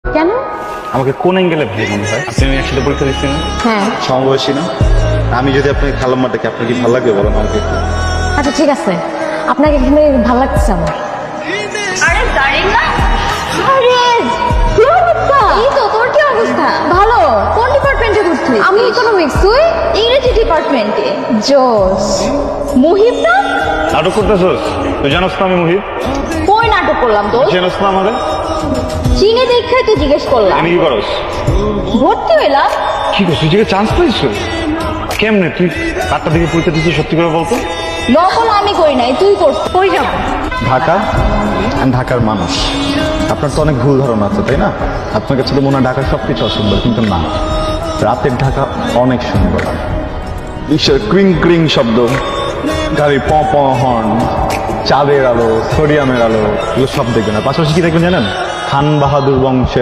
কেন? আমাকে কোন অ্যাঙ্গেলে ভাই মনে হয়? আপনি আমি একসাথে পরীক্ষা দিচ্ছি না? হ্যাঁ। সমবয়সী না? আমি যদি আপনাকে খালাম্মা ডাকি আপনার কি ভালো লাগবে বলেন আমাকে একটু? আচ্ছা ঠিক আছে, আপনাকে এখানে ভালো লাগছে আমার। আরে দাঁড়িয়ে না। আরে কি অবস্থা? এই তো তোর কি অবস্থা? ভালো। কোন ডিপার্টমেন্টে ভর্তি? আমি ইকোনমিক্স, তুই? ইংরেজি ডিপার্টমেন্টে। জোস। মুহিব না? নাটক করতেছস? তুই জানোস না আমি মুহিব? কই নাটক করলাম তো? জানোস না আমাদের? চিনে দেখাই তো জিজ্ঞেস করলাম। আমি কি করস? ভর্তি হইলাম। কি করছিস? তুই যে চান্স পাইছিস? কেমনে তুই 8টা দিকে পরীক্ষা দিচ্ছিস সত্যি করে বলতো? নকল আমি করি নাই, তুই করছিস। কই যাব? ঢাকা, আমি ঢাকার মানুষ। আপনার তো অনেক ভুল ধারণা আছে তাই না? আপনার কাছে তো মনে হয় ঢাকার সবকিছু অসুন্দর, কিন্তু না, রাতের ঢাকা অনেক সুন্দর। বিশ্বের ক্রিং ক্রিং শব্দ, গাড়ি প প হর্ন, চাঁদের আলো, সোডিয়ামের আলো, এগুলো সব দেখবেন। আর পাশাপাশি কি দেখবেন জানেন? খান বাহাদুর বংশের